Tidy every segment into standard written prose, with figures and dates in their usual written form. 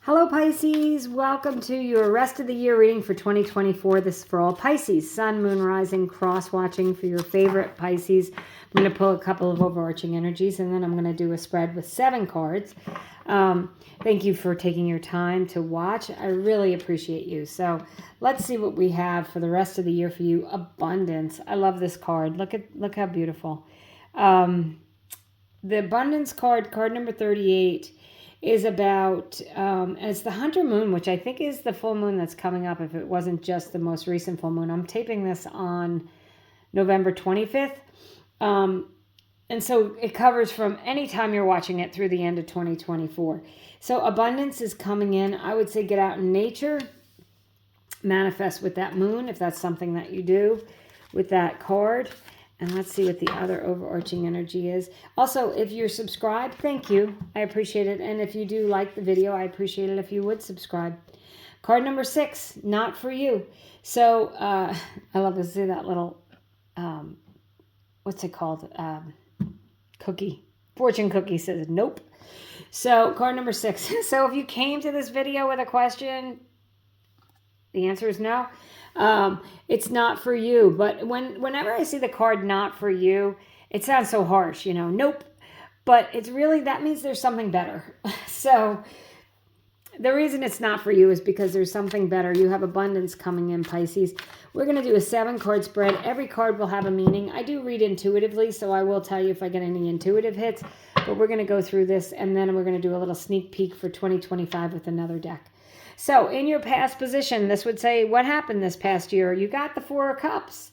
Hello Pisces, welcome to your rest of the year reading for 2024. This is for all Pisces, Sun, Moon, Rising, cross-watching for your favorite Pisces. I'm going to pull a couple of overarching energies and then I'm going to do a spread with 7 cards. Thank you for taking your time to watch. I really appreciate you. So let's see what we have for the rest of the year for you. Abundance. I love this card. Look how beautiful. The Abundance card number 38. Is about, it's the Hunter moon, which I think is the full moon that's coming up if it wasn't just the most recent full moon. I'm taping this on November 25th. And so it covers from any time you're watching it through the end of 2024. So abundance is coming in. I would say get out in nature, manifest with that moon if that's something that you do with that card. And let's see what the other overarching energy is. Also, if you're subscribed, thank you. I appreciate it. And if you do like the video, I appreciate it if you would subscribe. Card number 6, not for you. So I love to see that little, what's it called? Cookie. Fortune cookie says nope. So card number 6. So if you came to this video with a question, the answer is no. It's not for you. But whenever I see the card not for you, it sounds so harsh, nope. But it's really, that means there's something better. So the reason it's not for you is because there's something better. You have abundance coming in, Pisces. We're going to do a 7-card spread. Every card will have a meaning. I do read intuitively, so I will tell you if I get any intuitive hits. But we're going to go through this, and then we're going to do a little sneak peek for 2025 with another deck. So in your past position, this would say, what happened this past year? You got the 4 of Cups.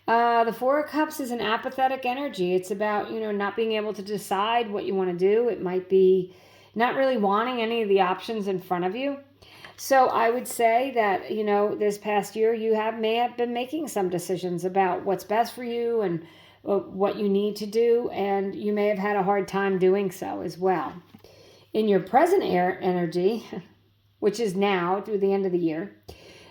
The 4 of Cups is an apathetic energy. It's about, not being able to decide what you want to do. It might be not really wanting any of the options in front of you. So I would say that, this past year, you may have been making some decisions about what's best for you and what you need to do. And you may have had a hard time doing so as well. In your present air energy, which is now through the end of the year,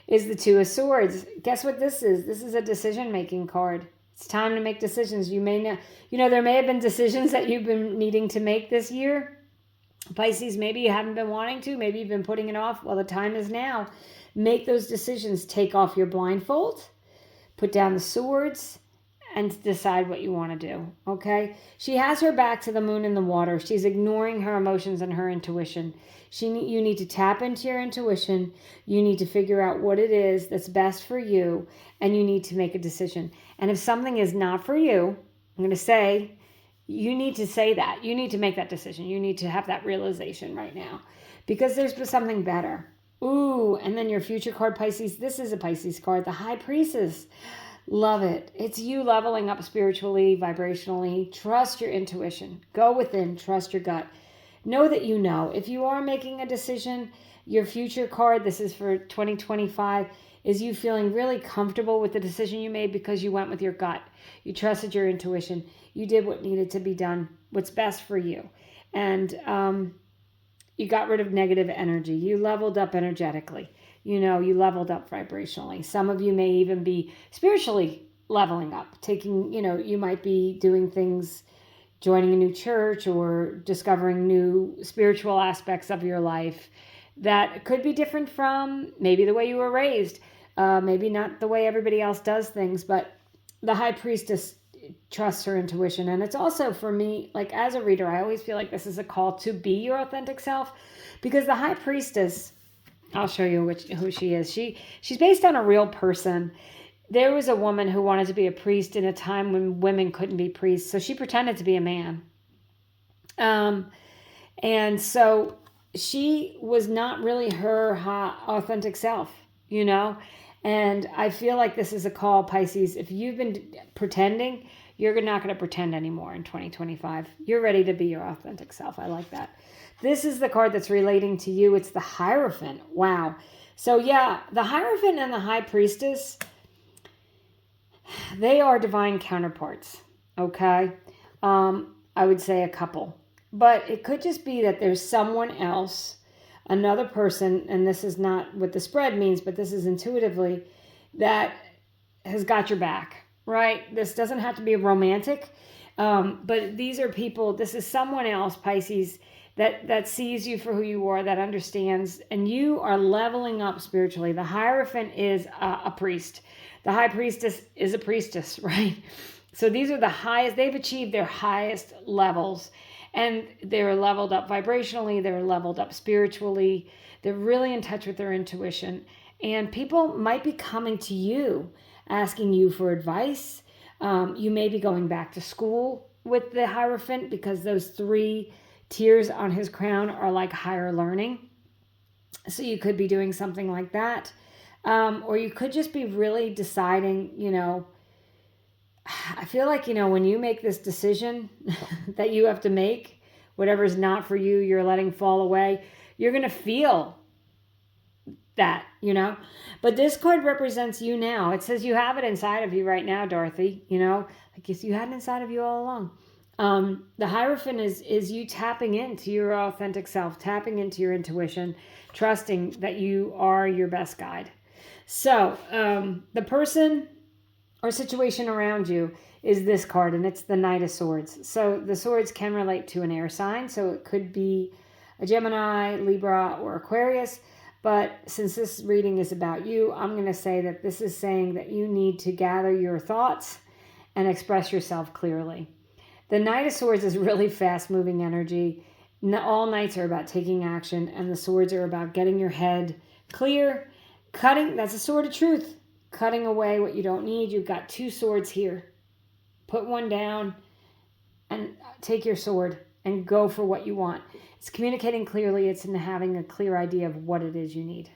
is the 2 of Swords. Guess what this is? This is a decision-making card. It's time to make decisions. You may not, there may have been decisions that you've been needing to make this year. Pisces, maybe you haven't been wanting to. Maybe you've been putting it off. Well, the time is now. Make those decisions. Take off your blindfold. Put down the swords. And decide what you want to do, okay? She has her back to the moon and the water. She's ignoring her emotions and her intuition. You need to tap into your intuition. You need to figure out what it is that's best for you, and you need to make a decision. And if something is not for you, I'm going to say, you need to say that. You need to make that decision. You need to have that realization right now because there's something better. Ooh, and then your future card, Pisces. This is a Pisces card, the High Priestess. Love it. It's you leveling up spiritually, vibrationally. Trust your intuition. Go within. Trust your gut. Know that you know. If you are making a decision, your future card, this is for 2025, is you feeling really comfortable with the decision you made because you went with your gut. You trusted your intuition. You did what needed to be done, what's best for you. And you got rid of negative energy. You leveled up energetically. You leveled up vibrationally. Some of you may even be spiritually leveling up, taking, you might be doing things, joining a new church or discovering new spiritual aspects of your life that could be different from maybe the way you were raised, maybe not the way everybody else does things, but the High Priestess trusts her intuition. And it's also for me, like as a reader, I always feel like this is a call to be your authentic self because the High Priestess, I'll show you who she is. She's based on a real person. There was a woman who wanted to be a priest in a time when women couldn't be priests, so she pretended to be a man. And so she was not really her authentic self, And I feel like this is a call, Pisces. If you've been pretending, you're not going to pretend anymore in 2025. You're ready to be your authentic self. I like that. This is the card that's relating to you. It's the Hierophant. Wow. So yeah, the Hierophant and the High Priestess, they are divine counterparts, okay? I would say a couple. But it could just be that there's someone else, another person, and this is not what the spread means, but this is intuitively, that has got your back, right? This doesn't have to be romantic, but these are people, this is someone else, Pisces, that sees you for who you are, that understands, and you are leveling up spiritually. The Hierophant is a priest. The High Priestess is a priestess, right? So these are the highest, they've achieved their highest levels, and they're leveled up vibrationally, they're leveled up spiritually, they're really in touch with their intuition. And people might be coming to you, asking you for advice. You may be going back to school with the Hierophant, because those 3 tiers on his crown are like higher learning. So you could be doing something like that. Or you could just be really deciding, I feel like, when you make this decision that you have to make, whatever's not for you, you're letting fall away, you're going to feel that, But this card represents you now. It says you have it inside of you right now, Dorothy, like you had it inside of you all along. The Hierophant is you tapping into your authentic self, tapping into your intuition, trusting that you are your best guide. So the person or situation around you is this card, and it's the Knight of Swords. So the swords can relate to an air sign, so it could be a Gemini, Libra, or Aquarius. But since this reading is about you, I'm going to say that this is saying that you need to gather your thoughts and express yourself clearly. The Knight of Swords is really fast-moving energy. All knights are about taking action, and the swords are about getting your head clear, cutting. That's a sword of truth, cutting away what you don't need. You've got 2 swords here. Put one down and take your sword and go for what you want. It's communicating clearly. It's in having a clear idea of what it is you need.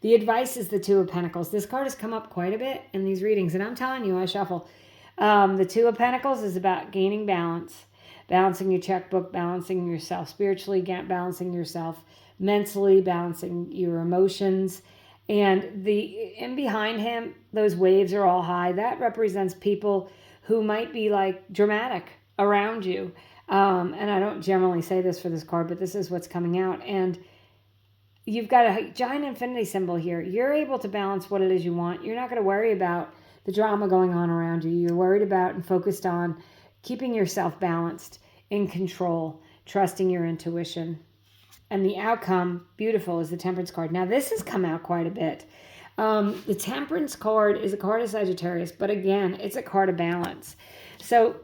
The advice is the 2 of Pentacles. This card has come up quite a bit in these readings, and I'm telling you, I shuffle. The 2 of Pentacles is about gaining balance, balancing your checkbook, balancing yourself spiritually, balancing yourself mentally, balancing your emotions. And in behind him, those waves are all high. That represents people who might be like dramatic around you. And I don't generally say this for this card, but this is what's coming out. And you've got a giant infinity symbol here. You're able to balance what it is you want. You're not going to worry about the drama going on around you. You're worried about and focused on keeping yourself balanced, in control, trusting your intuition. And the outcome, beautiful, is the Temperance card. Now, this has come out quite a bit. The Temperance card is a card of Sagittarius, but again, it's a card of balance. So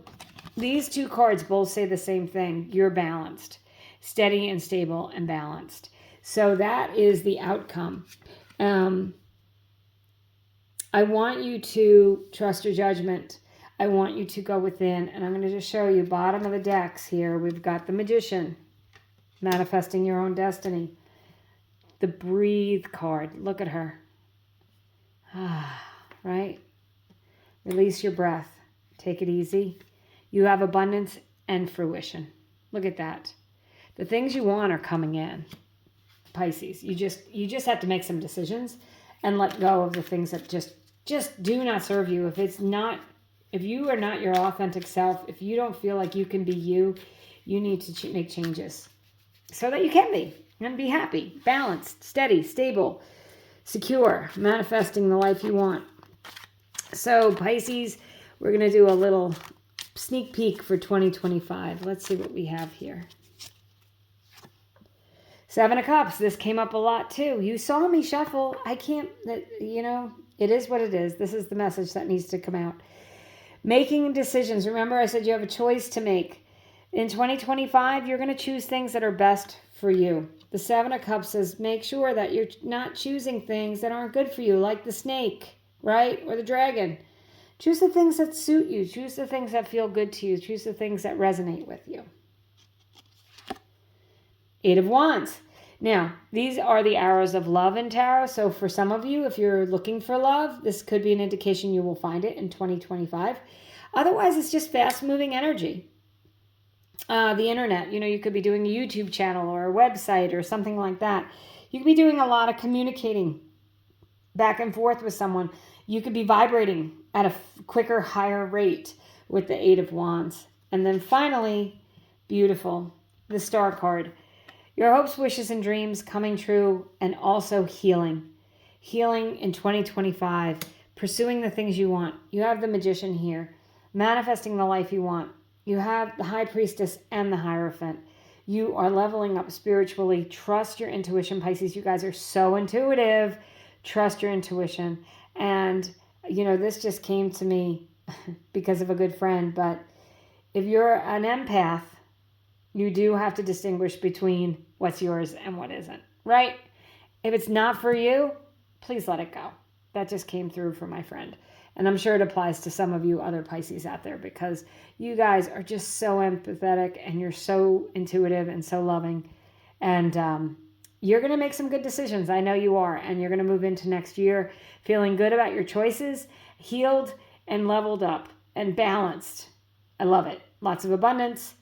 these 2 cards both say the same thing. You're balanced, steady and stable and balanced. So that is the outcome. I want you to trust your judgment. I want you to go within, and I'm going to just show you bottom of the decks here. We've got the Magician, manifesting your own destiny. The Breathe card. Look at her. Right? Release your breath. Take it easy. You have abundance and fruition. Look at that. The things you want are coming in. Pisces. You just have to make some decisions and let go of the things that just do not serve you. If you are not your authentic self, if you don't feel like you can be you, you need to make changes so that you can be and be happy, balanced, steady, stable, secure, manifesting the life you want. So Pisces, we're going to do a little sneak peek for 2025. Let's see what we have here. 7 of Cups. This came up a lot too. You saw me shuffle. I can't, it is what it is. This is the message that needs to come out. Making decisions. Remember, I said you have a choice to make. In 2025, you're going to choose things that are best for you. The 7 of Cups says make sure that you're not choosing things that aren't good for you, like the snake, right? Or the dragon. Choose the things that suit you. Choose the things that feel good to you. Choose the things that resonate with you. 8 of Wands. Now, these are the arrows of love in tarot. So for some of you, if you're looking for love, this could be an indication you will find it in 2025. Otherwise, it's just fast-moving energy. The internet, you could be doing a YouTube channel or a website or something like that. You could be doing a lot of communicating back and forth with someone. You could be vibrating at a quicker, higher rate with the 8 of Wands. And then finally, beautiful, the Star card. Your hopes, wishes, and dreams coming true, and also healing. Healing in 2025, pursuing the things you want. You have the Magician here, manifesting the life you want. You have the High Priestess and the Hierophant. You are leveling up spiritually. Trust your intuition, Pisces. You guys are so intuitive. Trust your intuition. And, this just came to me because of a good friend. But if you're an empath, you do have to distinguish between what's yours and what isn't, right? If it's not for you, please let it go. That just came through for my friend. And I'm sure it applies to some of you other Pisces out there, because you guys are just so empathetic and you're so intuitive and so loving. And you're going to make some good decisions. I know you are. And you're going to move into next year feeling good about your choices, healed and leveled up and balanced. I love it. Lots of abundance.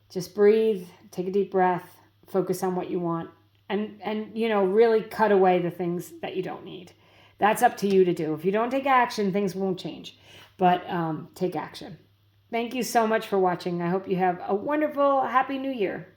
Just breathe, take a deep breath, focus on what you want, and really cut away the things that you don't need. That's up to you to do. If you don't take action, things won't change. But take action. Thank you so much for watching. I hope you have a wonderful, happy new year.